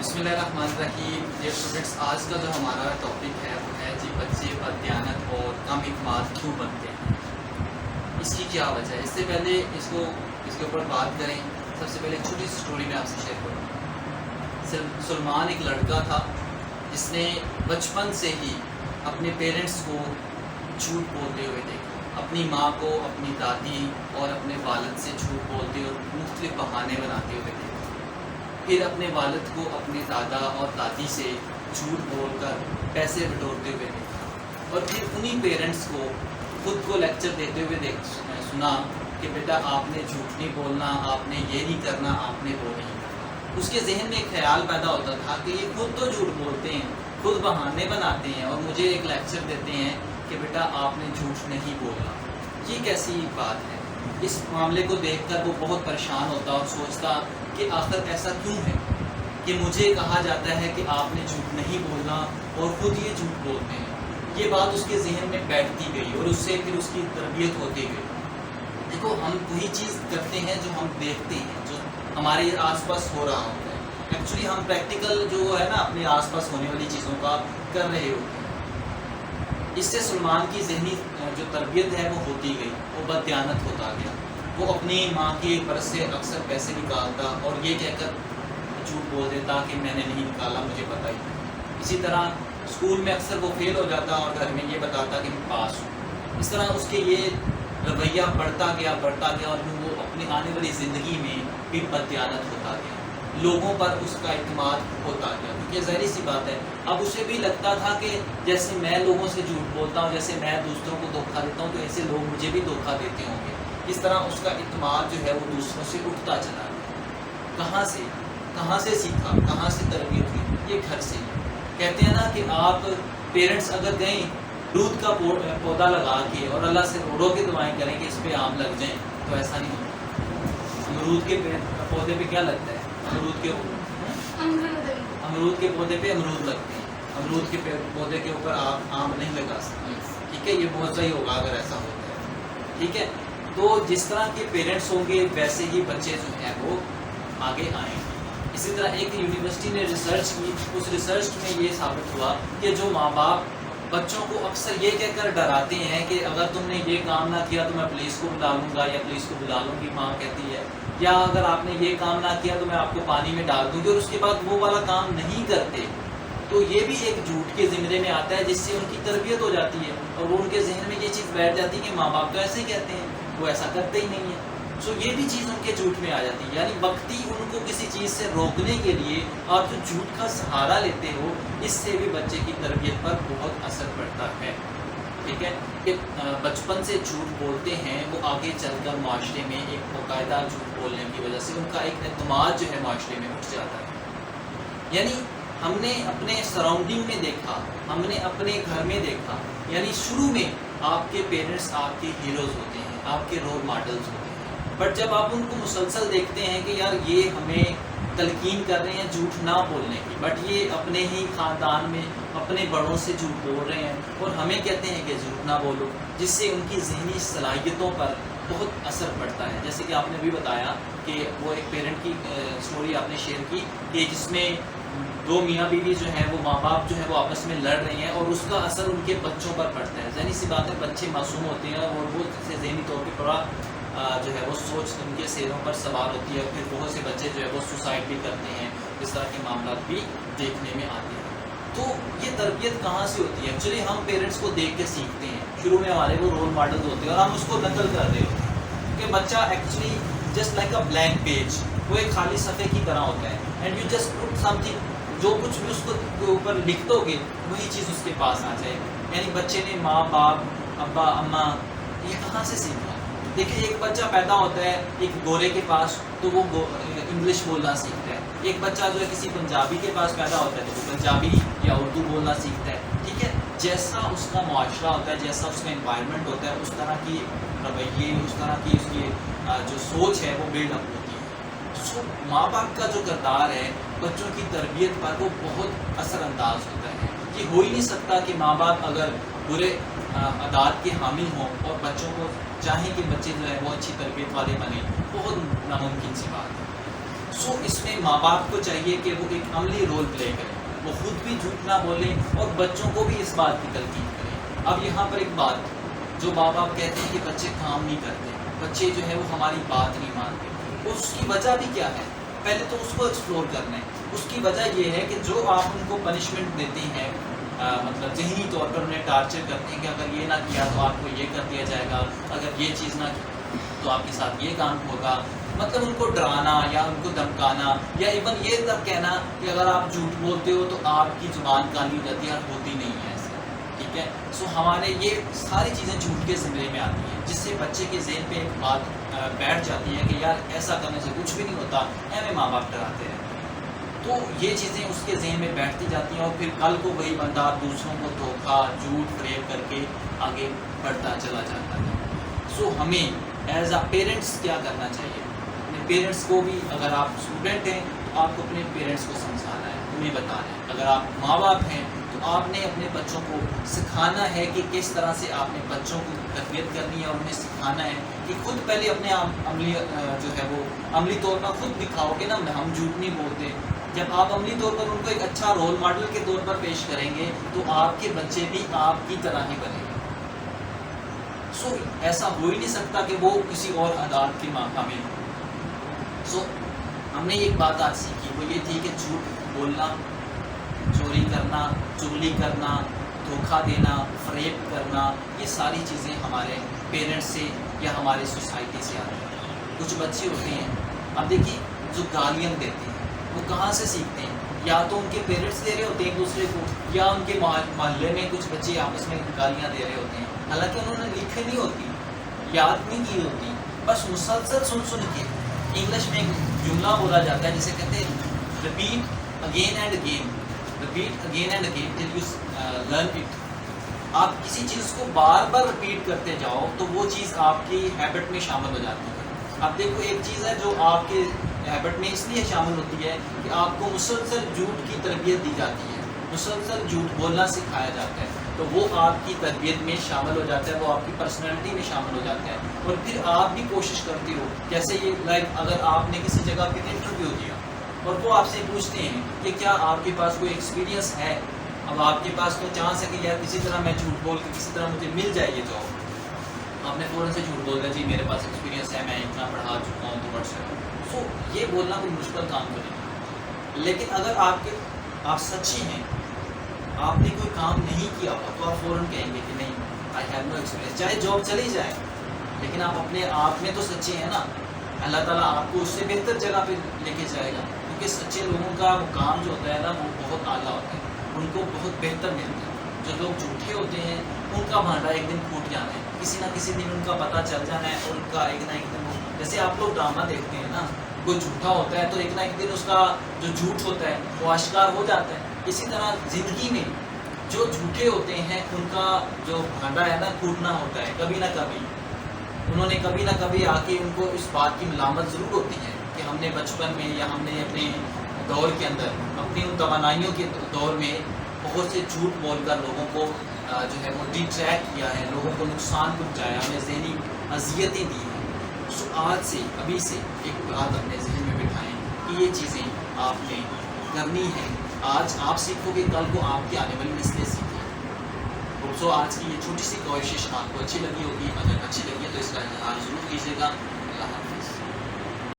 بسم اللہ الرحمن الرحیم. ڈیئر اسٹوڈنٹس، آج کا جو ہمارا ٹاپک ہے وہ ہے جی بچے بددیانت اور کم اعتماد کیوں بنتے ہیں، اس کی کیا وجہ ہے. اس سے پہلے اس کے اوپر بات کریں. سب سے پہلے ایک چھوٹی سی اسٹوری میں آپ سے شیئر کروں. سلمان ایک لڑکا تھا جس نے بچپن سے ہی اپنے پیرنٹس کو جھوٹ بولتے ہوئے دیکھا، اپنی ماں کو، اپنی دادی اور اپنے والد سے جھوٹ بولتے اور مختلف بہانے بناتے ہوئے دیکھا. پھر اپنے والد کو اپنے دادا اور دادی سے جھوٹ بول کر پیسے بٹورتے ہوئے دیکھا، اور پھر انہی پیرنٹس کو خود کو لیکچر دیتے ہوئے سنا کہ بیٹا آپ نے جھوٹ نہیں بولنا، آپ نے یہ نہیں کرنا، آپ نے وہ نہیں کرنا. اس کے ذہن میں ایک خیال پیدا ہوتا تھا کہ یہ خود تو جھوٹ بولتے ہیں، خود بہانے بناتے ہیں اور مجھے ایک لیکچر دیتے ہیں کہ بیٹا آپ نے جھوٹ نہیں بولنا. یہ کیسی بات ہے؟ اس معاملے کو دیکھ کر وہ بہت پریشان ہوتا اور سوچتا کہ آخر ایسا کیوں ہے کہ مجھے کہا جاتا ہے کہ آپ نے جھوٹ نہیں بولنا اور خود یہ جھوٹ بولتے ہیں. یہ بات اس کے ذہن میں بیٹھتی گئی اور اس سے پھر اس کی تربیت ہوتی گئی. دیکھو، ہم وہی چیز کرتے ہیں جو ہم دیکھتے ہیں، جو ہمارے آس پاس ہو رہا ہوتا ہے. ایکچولی ہم پریکٹیکل جو ہے نا اپنے آس پاس ہونے والی چیزوں کا کر رہے ہوتے ہیں. اس سے سلمان کی ذہنی جو تربیت ہے وہ ہوتی گئی، وہ بددیانت ہوتا گیا. وہ اپنی ماں کی برس سے اکثر پیسے نکالتا اور یہ کہہ کر جھوٹ بول دیتا کہ میں نے نہیں نکالا، مجھے پتہ ہی. اسی طرح اسکول میں اکثر وہ فیل ہو جاتا اور گھر میں یہ بتاتا کہ میں پاس ہوں. اس طرح اس کے یہ رویہ بڑھتا گیا اور وہ اپنی آنے والی زندگی میں بھی بددیانت ہوتا گیا. لوگوں پر اس کا اعتماد ہوتا گیا، کیونکہ ظاہری سی بات ہے اب اسے بھی لگتا تھا کہ جیسے میں لوگوں سے جھوٹ بولتا ہوں، جیسے میں دوسروں کو دھوکہ دیتا ہوں، تو ایسے لوگ مجھے بھی دھوکہ دیتے ہوں گے. اس طرح اس کا اعتماد جو ہے وہ دوسروں سے اٹھتا چلا گیا. کہاں سے سیکھا، کہاں سے تربیت ہوئی؟ یہ گھر سے. کہتے ہیں نا کہ آپ پیرنٹس اگر گئیں دودھ کا پودا لگا کے اور اللہ سے رو کے دعائیں کریں کہ اس پہ آم لگ جائیں، تو ایسا نہیں ہوتا. امرود کے پودے پہ کیا لگتا ہے؟ امرود کے پودے پہ امرود لگتے ہیں. امرود کے پودے کے اوپر آپ آم نہیں لگا سکتے. ٹھیک ہے، یہ بہت صحیح ہوگا اگر ایسا ہوتا ہے. ٹھیک ہے، تو جس طرح کے پیرنٹس ہوں گے ویسے ہی بچے جو ہیں وہ آگے آئیں گے. اسی طرح ایک یونیورسٹی نے ریسرچ کی، اس ریسرچ میں یہ ثابت ہوا کہ جو ماں باپ بچوں کو اکثر یہ کہہ کر ڈراتے ہیں کہ اگر تم نے یہ کام نہ کیا تو میں پولیس کو بلا لوں گا یا پولیس کو بلا لوں گی، ماں کہتی ہے، یا اگر آپ نے یہ کام نہ کیا تو میں آپ کو پانی میں ڈال دوں گی، اور اس کے بعد وہ والا کام نہیں کرتے، تو یہ بھی ایک جھوٹ کے زمرے میں آتا ہے جس سے ان کی تربیت ہو جاتی ہے اور وہ ان کے ذہن میں یہ چیز بیٹھ جاتی ہے کہ ماں باپ تو ایسے ہی کہتے ہیں، وہ ایسا کرتے ہی نہیں ہیں. سو یہ بھی چیز ان کے جھوٹ میں آ جاتی ہے. یعنی وقتی ان کو کسی چیز سے روکنے کے لیے آپ جو جھوٹ کا سہارا لیتے ہو، اس سے بھی بچے کی تربیت پر بہت اثر پڑتا ہے. ٹھیک ہے، کہ بچپن سے جھوٹ بولتے ہیں وہ آگے چل کر معاشرے میں ایک باقاعدہ جھوٹ بولنے کی وجہ سے ان کا ایک اعتماد جو ہے معاشرے میں اٹھ جاتا ہے. یعنی ہم نے اپنے سراؤنڈنگ میں دیکھا، ہم نے اپنے گھر میں دیکھا، یعنی شروع میں آپ کے پیرنٹس آپ کے ہیروز ہوتے ہیں، آپ کے رول ماڈلز ہوتے ہیں. بٹ جب آپ ان کو مسلسل دیکھتے ہیں کہ یار یہ ہمیں تلقین کر رہے ہیں جھوٹ نہ بولنے کی، بٹ یہ اپنے ہی خاندان میں اپنے بڑوں سے جھوٹ بول رہے ہیں اور ہمیں کہتے ہیں کہ جھوٹ نہ بولو، جس سے ان کی ذہنی صلاحیتوں پر بہت اثر پڑتا ہے. جیسے کہ آپ نے بھی بتایا کہ وہ ایک پیرنٹ کی سٹوری آپ نے شیئر کی کہ جس میں دو میاں بیوی جو ہیں وہ ماں باپ جو ہے وہ آپس میں لڑ رہے ہیں اور اس کا اثر ان کے بچوں پر پڑتا ہے. ذہنی سی بات ہے، بچے معصوم ہوتے ہیں اور وہ ذہنی طور پہ بڑا جو ہے وہ سوچ ان کے سیروں پر سوار ہوتی ہے. پھر بہت سے بچے جو ہے وہ سوسائڈ بھی کرتے ہیں. اس طرح کے معاملات بھی دیکھنے میں آتے ہیں. تو یہ تربیت کہاں سے ہوتی ہے؟ ایکچولی ہم پیرنٹس کو دیکھ کے سیکھتے ہیں. شروع میں ہمارے وہ رول ماڈل ہوتے ہیں اور ہم اس کو نقل کر رہے ہوتے ہیں کہ بچہ actually just like a blank page, وہ ایک خالی صفحے کی طرح ہوتا ہے. And you just put some thing, جو کچھ بھی اس کو اوپر لکھ دو گے وہی چیز اس کے پاس آ جائے. یعنی بچے نے ماں باپ، ابا اماں، یہ کہاں سے سیکھا؟ دیکھیں، ایک بچہ پیدا ہوتا ہے ایک گورے کے پاس تو وہ انگلش بولنا سیکھتا ہے. ایک بچہ جو ہے کسی پنجابی کے پاس پیدا ہوتا ہے تو وہ پنجابی یا اردو بولنا سیکھتا ہے. ٹھیک ہے، جیسا اس کا معاشرہ ہوتا ہے، جیسا اس کا انوائرمنٹ ہوتا ہے، اس طرح کی رویے، اس طرح کی اس کی جو سوچ ہے وہ بلڈ اپ ہوتی ہے. سو ماں باپ کا جو کردار ہے بچوں کی تربیت پر وہ بہت اثر انداز ہوتا ہے. یہ ہو ہی نہیں سکتا کہ ماں باپ اگر برے عادات کے حامل ہوں اور بچوں کو چاہیں کہ بچے جو ہے وہ اچھی تربیت والے بنیں، بہت ناممکن سی بات ہے. سو اس میں ماں باپ کو چاہیے کہ وہ ایک عملی رول پلے کریں، وہ خود بھی جھوٹ نہ بولیں اور بچوں کو بھی اس بات کی تلقین کریں۔ اب یہاں پر ایک بات، جو ماں باپ کہتے ہیں کہ بچے کام نہیں کرتے، بچے جو ہے وہ ہماری بات نہیں مانتے، اس کی وجہ بھی کیا ہے؟ پہلے تو اس کو ایکسپلور کرنا ہے۔ اس کی وجہ یہ ہے کہ جو آپ ان کو پنشمنٹ دیتے ہیں، مطلب ذہنی طور پر انہیں ٹارچر کرتے ہیں کہ اگر یہ نہ کیا تو آپ کو یہ کر دیا جائے گا، اگر یہ چیز نہ کی تو آپ کے ساتھ یہ کام ہوگا، مطلب ان کو ڈرانا یا ان کو دھمکانا، یا ایون یہ تک کہنا کہ اگر آپ جھوٹ بولتے ہو تو آپ کی زبان کالی ہو جاتی ہے، اور ہوتی نہیں ہے ایسا، ٹھیک ہے۔ سو ہمارے یہ ساری چیزیں جھوٹ کے زمرے میں آتی ہیں، جس سے بچے کے ذہن پہ ایک بات بیٹھ جاتی ہے کہ یار ایسا کرنے سے کچھ بھی نہیں ہوتا، ہمیں ماں باپ ڈراتے ہیں، تو یہ چیزیں اس کے ذہن میں بیٹھتی جاتی ہیں، اور پھر کل کو وہی بندہ دوسروں کو دھوکہ جھوٹ فریب کر کے آگے بڑھتا چلا جاتا ہے۔ سو ہمیں ایز اے پیرنٹس کیا کرنا چاہیے؟ اپنے پیرنٹس کو بھی، اگر آپ اسٹوڈنٹ ہیں تو آپ کو اپنے پیرنٹس کو سمجھانا ہے، انہیں بتانا ہے۔ اگر آپ ماں باپ ہیں تو آپ نے اپنے بچوں کو سکھانا ہے کہ کس طرح سے آپ نے بچوں کو تربیت کرنی ہے، اور انہیں سکھانا ہے کہ خود پہلے اپنے عملی جو ہے وہ عملی طور پر خود دکھاؤ کہ نا ہم جھوٹ نہیں بولتے۔ جب آپ عملی طور پر ان کو ایک اچھا رول ماڈل کے طور پر پیش کریں گے تو آپ کے بچے بھی آپ کی طرح ہی بنیں گے۔ سو ایسا ہو ہی نہیں سکتا کہ وہ کسی اور عدالت کی حامل ہو۔ سو ہم نے ایک بات آج سیکھی، وہ یہ تھی کہ جھوٹ بولنا، چوری کرنا، چغلی کرنا، دھوکہ دینا، فریب کرنا، یہ ساری چیزیں ہمارے پیرنٹس سے یا ہمارے سوسائٹی سے آتی ہیں۔ کچھ بچے ہوتے ہیں، اب دیکھیے جو گالیاں دیتے ہیں وہ کہاں سے سیکھتے ہیں؟ یا تو ان کے پیرنٹس دے رہے ہوتے ہیں ایک دوسرے کو، یا ان کے محلے میں کچھ بچے آپس میں گالیاں دے رہے ہوتے ہیں، حالانکہ انہوں نے لکھی نہیں ہوتی، یاد نہیں کی ہوتی، بس مسلسل سن کے۔ انگلش میں ایک جملہ بولا جاتا ہے جسے کہتے ہیں repeat again and again, repeat again and again till you learn it. آپ کسی چیز کو بار بار ریپیٹ کرتے جاؤ تو وہ چیز آپ کی ہیبٹ میں شامل ہو جاتی ہے۔ اب دیکھو ایک چیز ہے جو آپ کے ہیبٹ میں اس لیے شامل ہوتی ہے کہ آپ کو مسلسل جھوٹ کی تربیت دی جاتی ہے، مسلسل جھوٹ بولنا سکھایا جاتا ہے، تو وہ آپ کی تربیت میں شامل ہو جاتا ہے، وہ آپ کی پرسنالٹی میں شامل ہو جاتا ہے، اور پھر آپ بھی کوشش کرتے ہو۔ جیسے یہ لائک اگر آپ نے کسی جگہ پہ انٹرویو دیا اور وہ آپ سے پوچھتے ہیں کہ کیا آپ کے پاس کوئی ایکسپیرینس ہے، اب آپ کے پاس تو چانس ہے کہ یار کسی طرح میں جھوٹ بول کے کسی طرح مجھے مل جائے یہ جاب، آپ نے فوراً سے جھوٹ بول دیا جی میرے پاس ایکسپیرینس ہے، میں اتنا پڑھا چکا ہوں تو پڑھ سکتا ہوں۔ سو یہ بولنا کوئی مشکل کام تو نہیں، لیکن اگر آپ سچی ہیں، آپ نے کوئی کام نہیں کیا ہوا تو آپ فوراً کہیں گے کہ نہیں آئی ہیو نو ایکسپیرینس، چاہے جاب چلی جائے، لیکن آپ اپنے آپ میں تو سچے ہیں نا۔ اللہ تعالیٰ آپ کو اس سے بہتر جگہ پہ لے کے جائے گا، کیونکہ سچے لوگوں کا مقام جو ہوتا ہے نا وہ بہت اعلیٰ ہوتا ہے، ان کو بہت بہتر ملتا ہے۔ جو لوگ جھوٹے ہوتے ہیں ان کا بھانڈا ایک دن پھوٹ جانا ہے، کسی نہ کسی دن ان کا پتہ چل جانا ہے، اور ان کا ایک نہ ایک دن، جیسے آپ لوگ ڈرامہ دیکھتے ہیں نا، کوئی جھوٹا ہوتا ہے تو ایک نہ ایک دن اس کا جو جھوٹ ہوتا ہے وہ آشکار ہو جاتا ہے۔ اسی طرح زندگی میں جو جھوٹے ہوتے ہیں ان کا جو بھانڈا ہے نا پھوٹنا ہوتا ہے کبھی نہ کبھی، انہوں نے کبھی نہ کبھی آ کے ان کو اس بات کی ملامت ضرور ہوتی ہے کہ ہم نے بچپن میں یا ہم نے اپنے دور کے اندر اپنی ان توانائیوں کے دور میں بہت سے جھوٹ بول کر لوگوں کو جو ہے وہ ڈیٹریکٹ کیا ہے، لوگوں کو نقصان پہنچایا، انہیں ذہنی اذیتیں دی ہیں۔ سو آج سے ابھی سے ایک بات اپنے ذہن میں بٹھائیں کہ یہ چیزیں آپ نے کرنی ہے، آج آپ سیکھو گے کل کو آپ کی آنے والی نسلیں سیکھیں۔ سو آج کی یہ چھوٹی سی کوشش آپ کو اچھی لگی ہوگی، اگر اچھی لگی ہے تو اس کا اظہار ضرور کیجیے گا۔